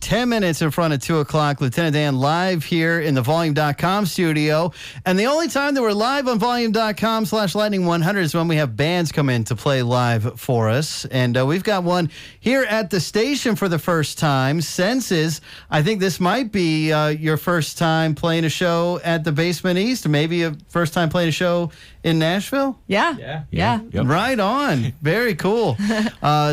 10 minutes in front of 2 o'clock. Lieutenant Dan live here in the Volume.com studio. And the only time that we're live on Volume.com/Lightning100 is when we have bands come in to play live for us. And we've got one here at the station for the first time. Senses, I think this might be your first time playing a show at the Basement East, or maybe a first time playing a show in Nashville? Yeah. Yep. Right on. Very cool.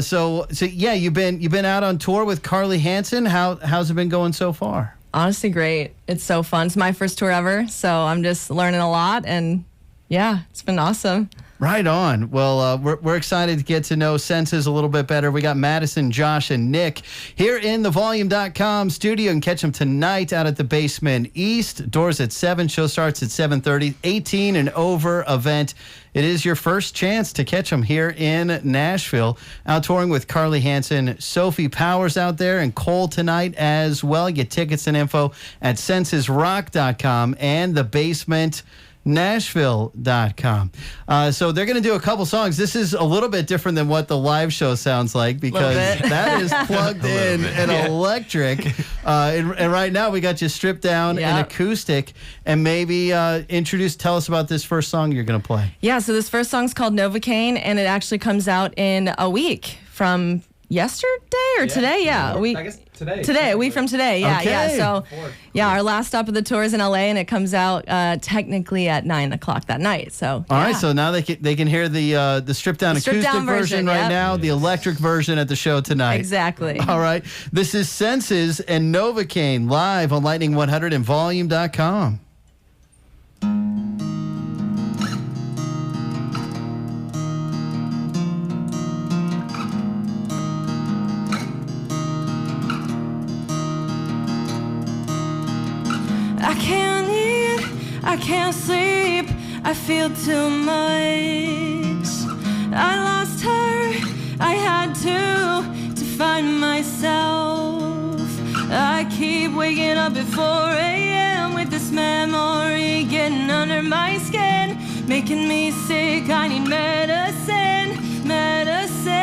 So yeah, you've been out on tour with Carly Hansen. How's it been going so far? Honestly, great. It's so fun. It's my first tour ever, so I'm just learning a lot, and yeah, it's been awesome. Right on. Well, we're excited to get to know Senses a little bit better. We got Madison, Josh, and Nick here in the Volume.com studio. And catch them tonight out at the Basement East. Doors at 7. Show starts at 7:30. 18 and over event. It is your first chance to catch them here in Nashville. Out touring with Carly Hansen, Sophie Powers out there, and Cole tonight as well. Get tickets and info at sensesrock.com and the Basement Nashville.com. So they're going to do a couple songs. This is a little bit different than what the live show sounds like, because that is plugged in and electric. And right now we got you stripped down and acoustic. And maybe tell us about this first song you're going to play. Yeah, so this first song's called Novacane, and it actually comes out in a week from yesterday or today. Yeah, I guess today. Today, a week from today. Yeah, okay. yeah. So, yeah, our last stop of the tour is in LA, and it comes out technically at 9 o'clock that night. So, all right. So now they can hear the stripped down acoustic version right now, the electric version at the show tonight. Exactly. All right. This is Senses and Novacane live on Lightning 100 and Volume.com. I can't eat, I can't sleep, I feel too much. I lost her, I had to find myself. I keep waking up at 4 a.m. with this memory getting under my skin, making me sick. I need medicine, medicine.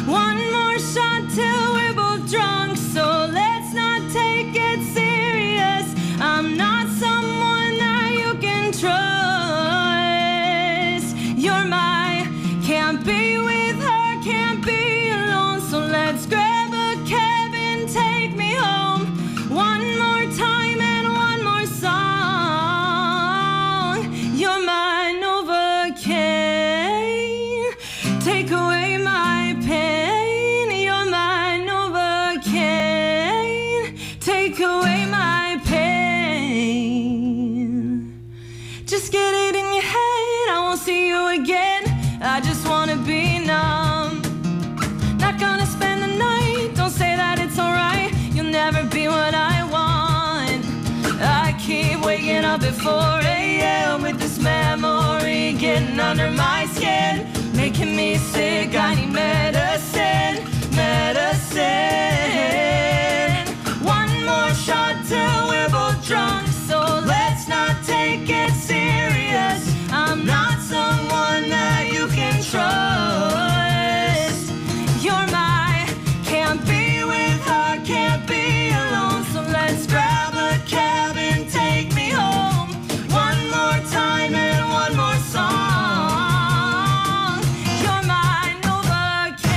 One more shot till we're both drunk, so let's not take it serious. I'm not someone that you can trust. You're my, can't be with her, can't be alone, so let's grab a cab and take me home. One more time and one more song. You're my Novocaine, take away my pain. You're my Novocaine, take away my pain. Just get it in your head, I won't see you again. I just wanna be numb. Not gonna spend the night, don't say that it's alright. You'll never be what I want. I keep waking up at 4 a.m. with this memory getting under my skin, making me sick. I need medicine, medicine. One more shot till we're both drunk, so let's not take it serious. I'm not someone that you can trust. You're my, can't be with her, can't be alone, so let's grab a cab and take me home. One more time and one more song. You're my Novocaine.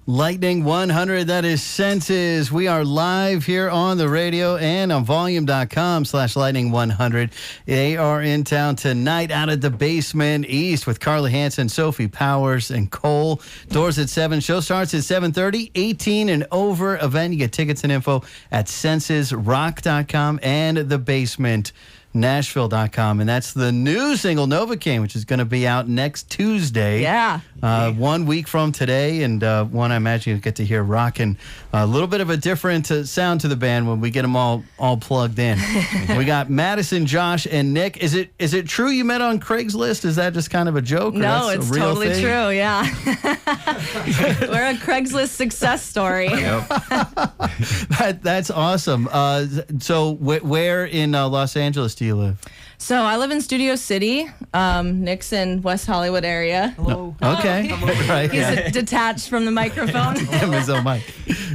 Lightning 100, that is Senses. We are live here on the radio and on volume.com/lightning 100. They are in town tonight out at the Basement East with Carly Hansen, Sophie Powers, and Cole. Doors at 7. Show starts at 7:30. 18 and over event. You get tickets and info at sensesrock.com and the basement. Nashville.com, and that's the new single Novacane, which is going to be out next Tuesday. Yeah. 1 week from today, and one I imagine you'll get to hear rocking a little bit of a different sound to the band when we get them all plugged in. We got Madison, Josh, and Nick. Is it true you met on Craigslist? Is that just kind of a joke? No, it's a real totally thing? true. Yeah. We're a Craigslist success story. That's awesome. So where in Los Angeles do you live? So I live in Studio City. Nick's in West Hollywood area. Hello. Okay. Right. He's detached from the microphone. His own mic.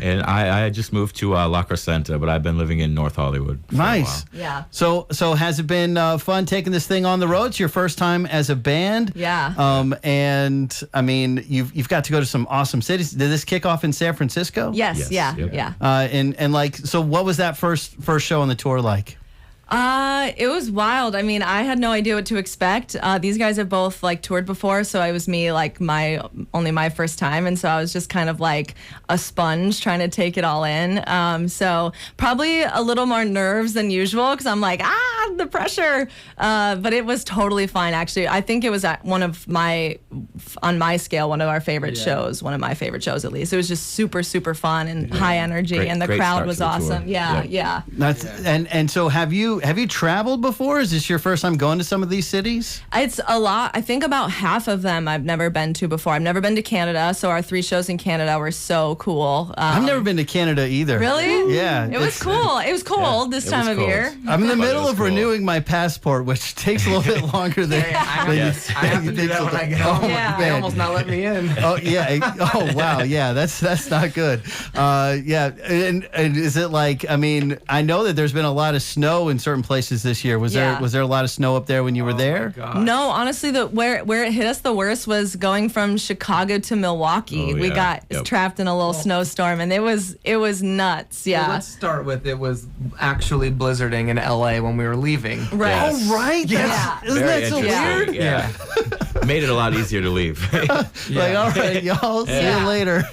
And I just moved to La Crescenta, but I've been living in North Hollywood for Nice. a while. Yeah. So has it been fun taking this thing on the road? It's your first time as a band. Yeah. And I mean, you've got to go to some awesome cities. Did this kick off in San Francisco? Yes. Yes, Yeah. yep. Yeah. And like, so what was that first show on the tour like? It was wild. I mean, I had no idea what to expect. These guys have both like toured before, so it was me like only my first time, and so I was just kind of like a sponge trying to take it all in. So probably a little more nerves than usual because I'm like the pressure. But it was totally fine actually. I think it was at on my scale one of our favorite shows, one of my favorite shows at least. It was just super fun and high energy, and the Great crowd start was to the tour. awesome. Yeah. That's and so have you traveled before? Is this your first time going to some of these cities? It's a lot. I think about half of them I've never been to before. I've never been to Canada, so our 3 shows in Canada were so cool. I've never been to Canada either. Really? Yeah. It was cool. It was cold this it time was of cold. year. I'm in the But it middle was of cool. renewing my passport, which takes a little bit longer than. I have to do that when I get home. Yeah. They almost not let me in. Oh yeah. Oh wow. Yeah. That's not good. Yeah. And is it like? I mean, I know that there's been a lot of snow in certain places this year. Was Yeah. there a lot of snow up there when you were there? No, honestly, where it hit us the worst was going from Chicago to Milwaukee. Oh, We yeah. got Yep. trapped in a little snowstorm, and it was nuts. Well, Yeah. let's start with it was actually blizzarding in LA when we were leaving. Right. Yes. Oh right. Yeah. Isn't Very that so interesting. weird? Yeah. Made it a lot easier to leave. Like, all right, y'all, see Yeah. you later.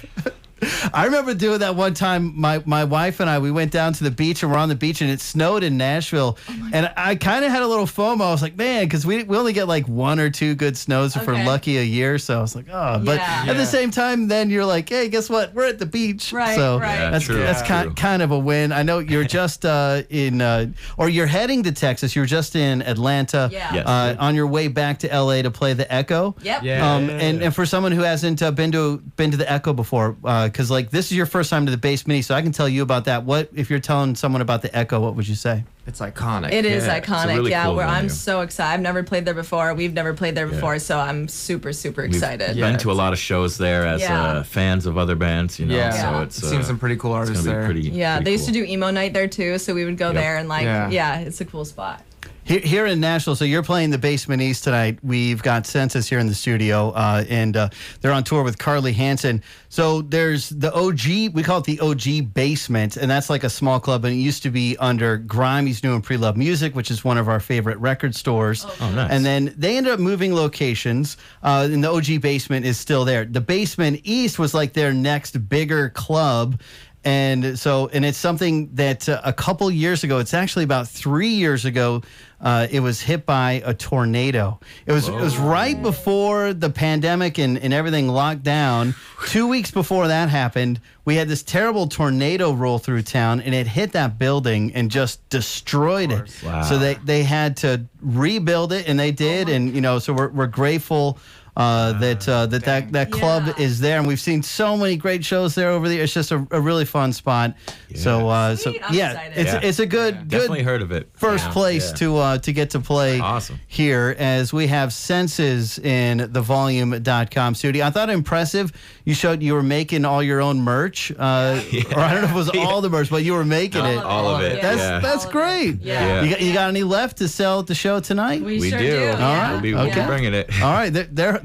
I remember doing that one time. My wife and I, we went down to the beach, and we're on the beach, and it snowed in Nashville. And I kind of had a little FOMO. I was like, man, because we only get like 1 or 2 good snows if we're Okay. lucky a year. So I was like, oh. But Yeah. at Yeah. the same time, then you're like, hey, guess what? We're at the beach. Right, So right. Yeah, that's true. that's True. kind of a win. I know you're just or you're heading to Texas. You were just in Atlanta. Yeah. Yes. On your way back to LA to play the Echo. Yep. Yeah. And for someone who hasn't been to the Echo before, because like this is your first time to the Basement East, so I can tell you about that. What if you're telling someone about the Echo? What would you say? It's iconic. It is Yeah. iconic, really yeah. cool Where I'm venue. so excited. I've never played there before. We've never played there before, so I'm super We've excited. been to a lot of shows there as Yeah. fans of other bands, you know. Yeah. So Yeah. it's Seen some pretty cool it's artists gonna be there. pretty. Yeah, pretty they used to cool. do emo night there too, so we would go Yep. there and like, Yeah. yeah, it's a cool spot. Here in Nashville, so you're playing the Basement East tonight. We've got Census here in the studio, and they're on tour with Carly Hansen. So there's the OG, we call it the OG Basement, and that's like a small club, and it used to be under Grimey's New and Pre-Love Music, which is one of our favorite record stores. Oh, nice. And then they ended up moving locations, and the OG Basement is still there. The Basement East was like their next bigger club. And it's something that a couple years ago, it's actually about 3 years ago, it was hit by a tornado. It was right before the pandemic and everything locked down. 2 weeks before that happened, we had this terrible tornado roll through town, and it hit that building and just destroyed it. Wow. So they had to rebuild it, and they did. And so we're grateful. That club Yeah. is there, and we've seen so many great shows there over the years. It's just a really fun spot. Yeah. So Sweet, I'm yeah, excited. it's a good Definitely heard of it. first Yeah. place Yeah. to get to play Awesome. here as we have Senses in the volume.com studio. I thought impressive. You showed you were making all your own merch, or I don't know if it was all the merch, but you were making it. All of it. That's Yeah. that's All of great. it. Yeah. You got any left to sell at the show tonight? We We sure do. do. All right. We'll be Okay. bringing it. All right,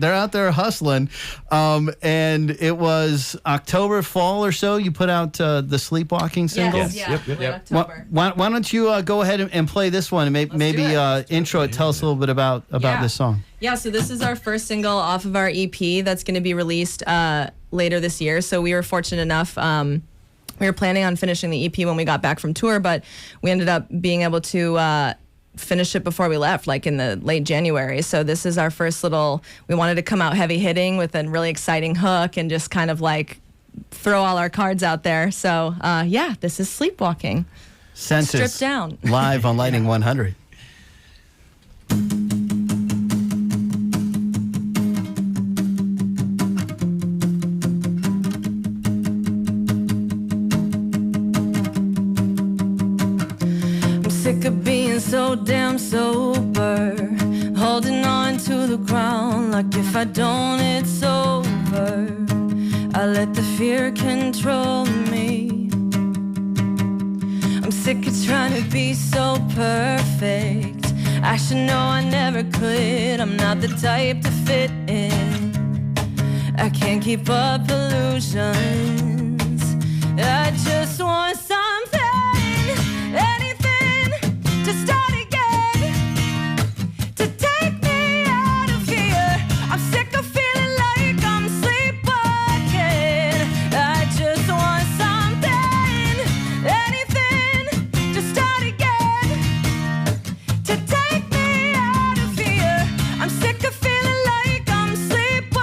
they're out there hustling. And it was October, fall or so. You put out the sleepwalking single. Yes, yeah, late October. Why don't you go ahead and play this one and maybe intro it? Tell us a little bit about this song. Yeah, so this is our first single off of our EP that's going to be released later this year. So we were fortunate enough. We were planning on finishing the EP when we got back from tour, but we ended up being able to finish it before we left, like in the late January. So this is our first we wanted to come out heavy hitting with a really exciting hook and just kind of like throw all our cards out there. So yeah, this is Sleepwalking. Senses. Stripped down. Live on Lightning 100. Sick of being so damn sober, holding on to the ground like if I don't it's over. I let the fear control me. I'm sick of trying to be so perfect. I should know I never could. I'm not the type to fit in. I can't keep up illusions. I just want something, anything to start again, to take me out of here. I'm sick of feeling like I'm sleepwalking. I just want something, anything to start again, to take me out of here. I'm sick of feeling like I'm sleepwalking.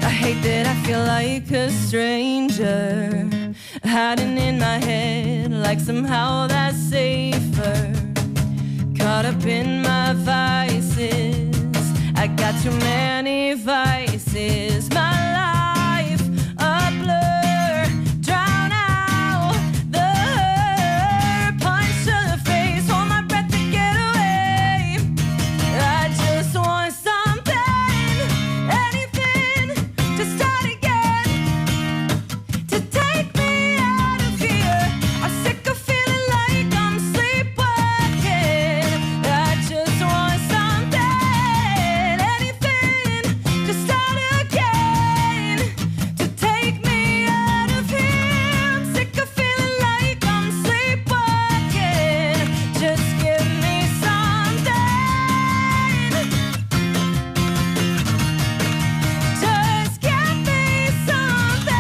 I hate that I feel like a stranger, hiding in my head like somehow that's safer. Caught up in my vices, I got too many vices. My life a blur, drown out the hurt. Punch to the face, hold my breath to get away. I just want something, anything to start again, to take me out of here. I'm sick of feeling like I'm sleepwalking. I just want something, anything to start again, to take me out of here. I'm sick of feeling like I'm sleepwalking. Just give me something. Just give me something.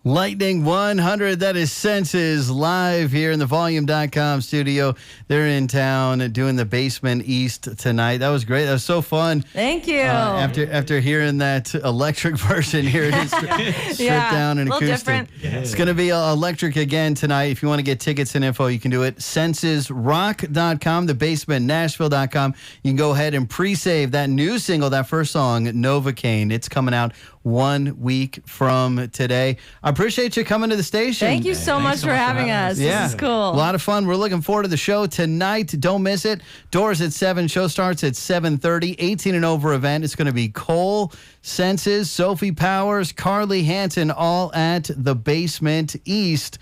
Lightning 100, that is Senses, live here in the Volume.com studio. They're in town doing the Basement East tonight. That was great. That was so fun. Thank you. After hearing that electric version, here it is stripped down and a little acoustic. different. It's going to be electric again tonight. If you want to get tickets and info, you can do it. SensesRock.com, thebasementnashville.com. You can go ahead and pre-save that new single, that first song, Novacane. It's coming out 1 week from today. I appreciate you coming to the station. Thank you so much for having us. Yeah. This is cool. A lot of fun. We're looking forward to the show tonight. Don't miss it. Doors at 7. Show starts at 7:30. 18 and over event. It's going to be Cole, Senses, Sophie Powers, Carly Hansen, all at the Basement East.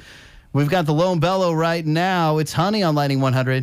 We've got the Lone Bellow right now. It's Honey on Lightning 100.